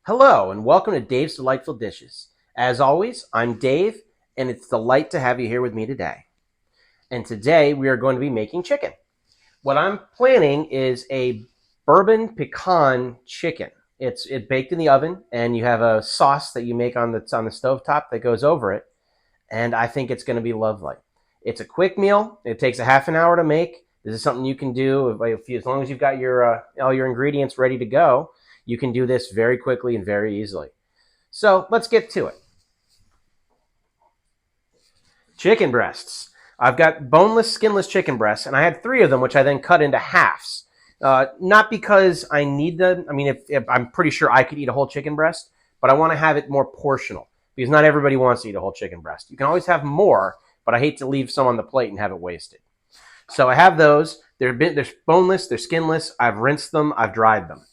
Hello, and welcome to Dave's Delightful Dishes. As always, I'm Dave, and it's a delight to have you here with me today. And today we are going to be making chicken. What I'm planning is a bourbon-pecan chicken. It's baked in the oven, and you have a sauce that you make on the stovetop that goes over it, and I think it's going to be lovely. It's a quick meal. It takes a half an hour to make. This is something you can do as long as you've got your all your ingredients ready to go. You can do this very quickly and very easily. So let's get to it. Chicken breasts. I've got boneless, skinless chicken breasts, and I had 3 of them, which I then cut into halves. Not because I need them. I mean, if I'm pretty sure I could eat a whole chicken breast, but I want to have it more portional because not everybody wants to eat a whole chicken breast. You can always have more, but I hate to leave some on the plate and have it wasted. So I have those. They're boneless, they're skinless. I've rinsed them, I've dried them.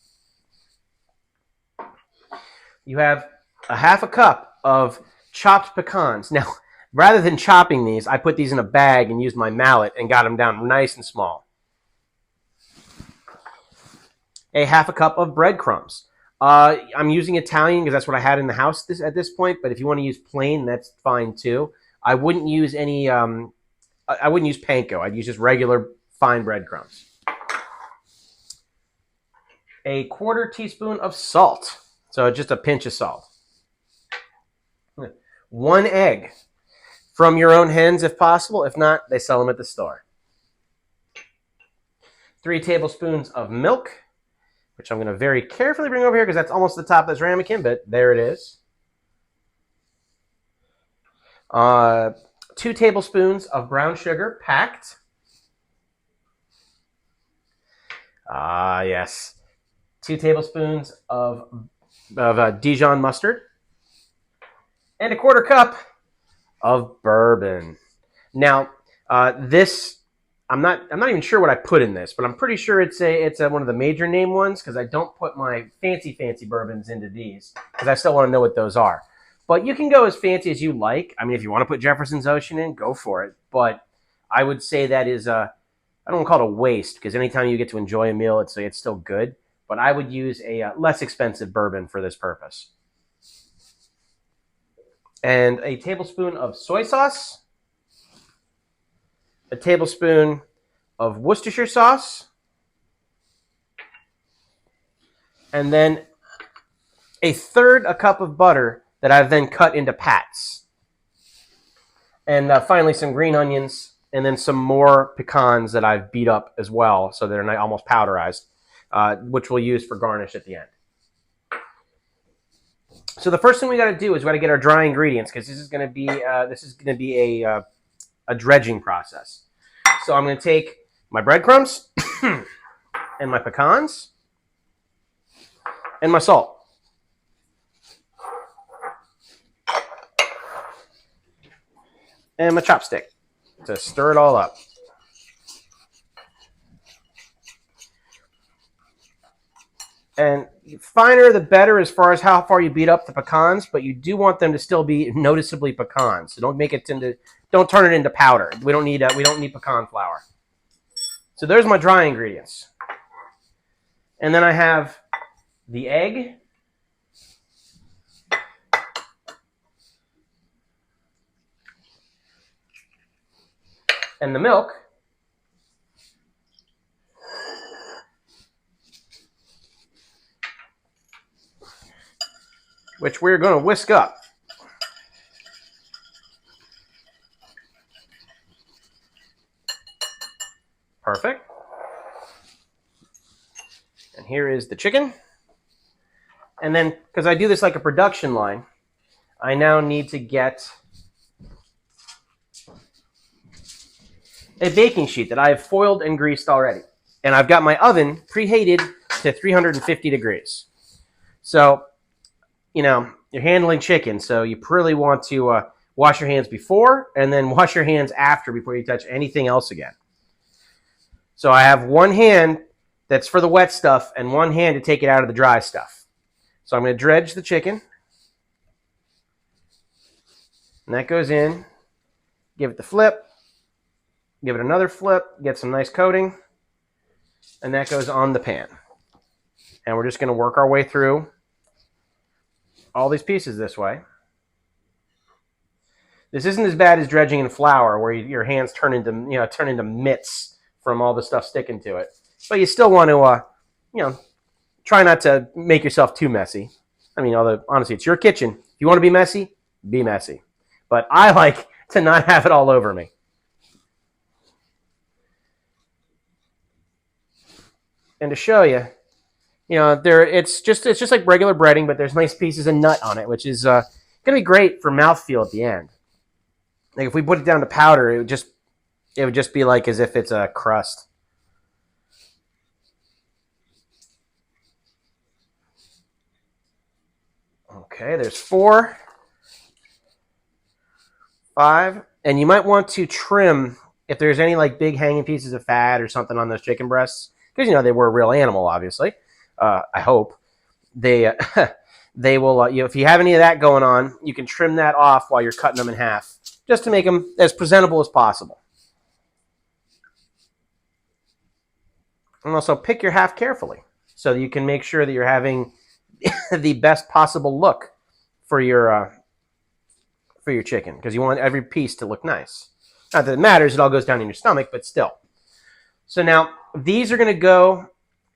You have a half a cup of chopped pecans. Now, rather than chopping these, I put these in a bag and used my mallet and got them down nice and small. A half a cup of breadcrumbs. I'm using Italian because that's what I had in the house at this point, but if you want to use plain, that's fine too. I wouldn't use any, I wouldn't use panko. I'd use just regular fine breadcrumbs. A quarter teaspoon of salt. So just a pinch of salt. 1 egg from your own hens if possible. If not, they sell them at the store. 3 tablespoons of milk, which I'm going to very carefully bring over here because that's almost the top of this ramekin, but there it is. 2 tablespoons of brown sugar, packed. Yes. 2 tablespoons of Dijon mustard, and a quarter cup of bourbon. Now, this I'm not even sure what I put in this, but I'm pretty sure it's one of the major name ones because I don't put my fancy bourbons into these because I still want to know what those are. But you can go as fancy as you like. I mean, if you want to put Jefferson's Ocean in, go for it. But I would say that is I don't want to call it a waste because anytime you get to enjoy a meal, it's still good. But I would use a less expensive bourbon for this purpose. And a tablespoon of soy sauce, a tablespoon of Worcestershire sauce, and then a cup of butter that I've then cut into pats. And finally some green onions, and then some more pecans that I've beat up as well, so they're almost powderized. Which we'll use for garnish at the end. So the first thing we got to do is we got to get our dry ingredients because this is going to be a dredging process. So I'm going to take my breadcrumbs and my pecans and my salt. And my chopstick to stir it all up. And finer the better as far as how far you beat up the pecans, but you do want them to still be noticeably pecans. So don't turn it into powder. We don't need pecan flour. So there's my dry ingredients. And then I have the egg, and the milk, which we're going to whisk up. Perfect. And here is the chicken. And then, because I do this like a production line, I now need to get a baking sheet that I have foiled and greased already. And I've got my oven preheated to 350 degrees. So, you're handling chicken, so you really want to wash your hands before and then wash your hands after before you touch anything else again. So I have one hand that's for the wet stuff and one hand to take it out of the dry stuff. So I'm going to dredge the chicken. And that goes in. Give it the flip. Give it another flip. Get some nice coating. And that goes on the pan. And we're just going to work our way through all these pieces this way. This isn't as bad as dredging in flour, where your hands turn into mitts from all the stuff sticking to it. But you still want to, try not to make yourself too messy. I mean, although honestly, it's your kitchen. If you want to be messy, be messy. But I like to not have it all over me. And to show you, it's just like regular breading, but there's nice pieces of nut on it, which is going to be great for mouthfeel at the end. Like if we put it down to powder, it would just be like as if it's a crust. Okay, there's 4, 5, and you might want to trim if there's any like big hanging pieces of fat or something on those chicken breasts, because they were a real animal, obviously. I hope they they will. If you have any of that going on, you can trim that off while you're cutting them in half, just to make them as presentable as possible. And also pick your half carefully so that you can make sure that you're having the best possible look for your chicken, because you want every piece to look nice. Not that it matters; it all goes down in your stomach, but still. So now these are going to go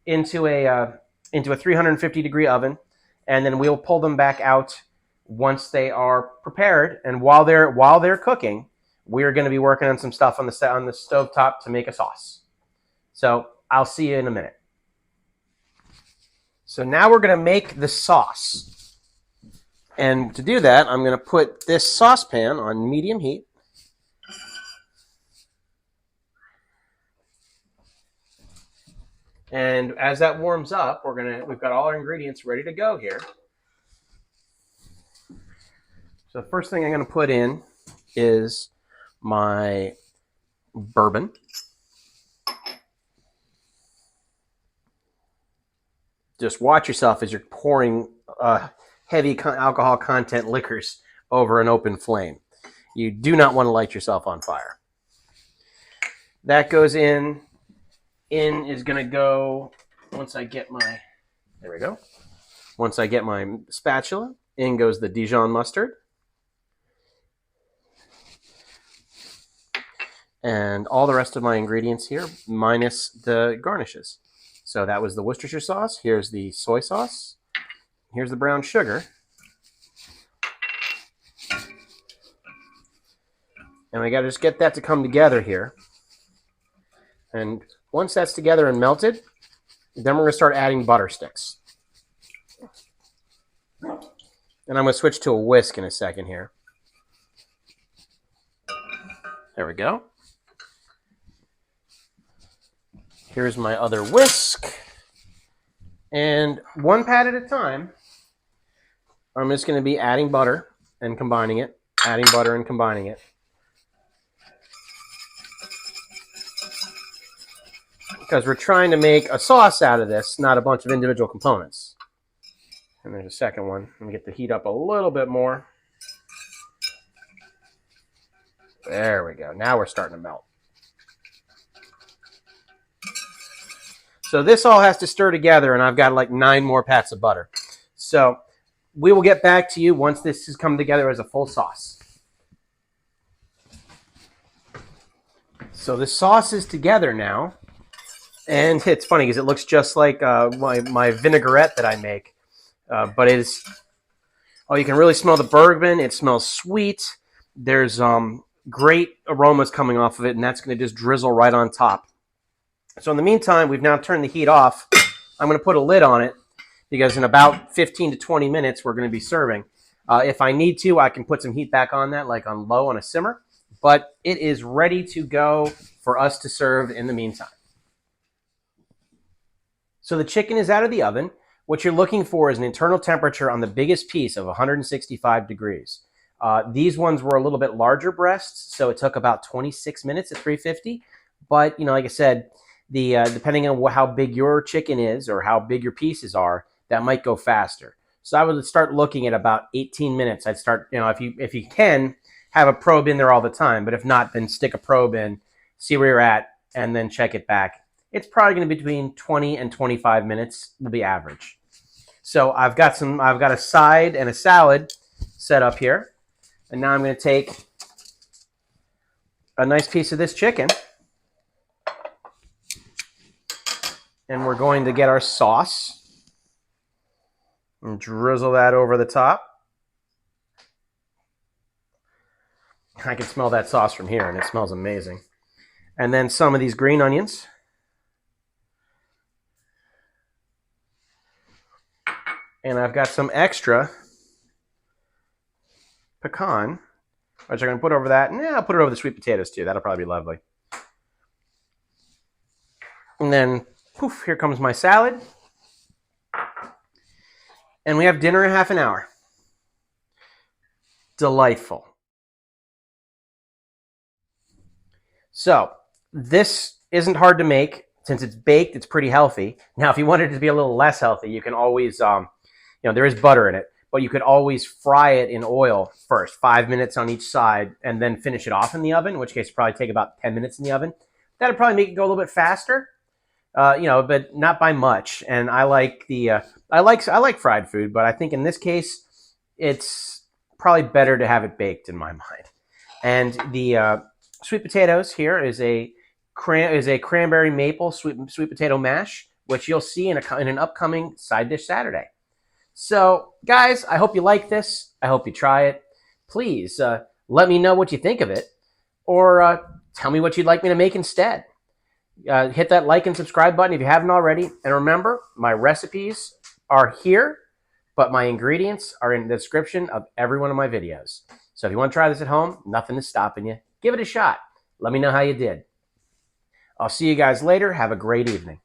into a 350-degree oven, and then we'll pull them back out once they are prepared. And while they're cooking, we're going to be working on some stuff on the stovetop to make a sauce. So I'll see you in a minute. So now we're going to make the sauce. And to do that, I'm going to put this saucepan on medium heat. And as that warms up, we've got all our ingredients ready to go here. So the first thing I'm going to put in is my bourbon. Just watch yourself as you're pouring heavy alcohol content liquors over an open flame. You do not want to light yourself on fire. That goes in. In is going to go, once I get my spatula, in goes the Dijon mustard. And all the rest of my ingredients here, minus the garnishes. So that was the Worcestershire sauce. Here's the soy sauce. Here's the brown sugar. And I got to just get that to come together here. And once that's together and melted, then we're going to start adding butter sticks. And I'm going to switch to a whisk in a second here. There we go. Here's my other whisk. And one pat at a time, I'm just going to be adding butter and combining it, adding butter and combining it. Because we're trying to make a sauce out of this, not a bunch of individual components. And there's a second one. Let me get the heat up a little bit more. There we go. Now we're starting to melt. So this all has to stir together, and I've got like 9 more pats of butter. So we will get back to you once this has come together as a full sauce. So the sauce is together now. And it's funny because it looks just like my vinaigrette that I make. But it is, you can really smell the bourbon. It smells sweet. There's great aromas coming off of it, and that's going to just drizzle right on top. So in the meantime, we've now turned the heat off. I'm going to put a lid on it because in about 15 to 20 minutes, we're going to be serving. If I need to, I can put some heat back on that, like on low on a simmer. But it is ready to go for us to serve in the meantime. So the chicken is out of the oven. What you're looking for is an internal temperature on the biggest piece of 165 degrees. These ones were a little bit larger breasts, so it took about 26 minutes at 350. But, like I said, depending on how big your chicken is or how big your pieces are, that might go faster. So I would start looking at about 18 minutes. I'd start, if you can, have a probe in there all the time. But if not, then stick a probe in, see where you're at, and then check it back. It's probably going to be between 20 and 25 minutes will be average. So I've got a side and a salad set up here. And now I'm going to take a nice piece of this chicken. And we're going to get our sauce and drizzle that over the top. I can smell that sauce from here, and it smells amazing. And then some of these green onions. And I've got some extra pecan, which I'm going to put over that. And I'll put it over the sweet potatoes too. That'll probably be lovely. And then, poof, here comes my salad. And we have dinner in half an hour. Delightful. So, this isn't hard to make. Since it's baked, it's pretty healthy. Now, if you wanted it to be a little less healthy, you can always, there is butter in it, but you could always fry it in oil first, 5 minutes on each side, and then finish it off in the oven, in which case it'd probably take about 10 minutes in the oven. That'd probably make it go a little bit faster, but not by much. And I like I like fried food, but I think in this case, it's probably better to have it baked in my mind. And the sweet potatoes here is a cranberry maple sweet potato mash, which you'll see in an upcoming side dish Saturday. So, guys, I hope you like this. I hope you try it. Please let me know what you think of it, or tell me what you'd like me to make instead. Hit that like and subscribe button if you haven't already. And remember, my recipes are here, but my ingredients are in the description of every one of my videos. So if you want to try this at home, nothing is stopping you. Give it a shot. Let me know how you did. I'll see you guys later. Have a great evening.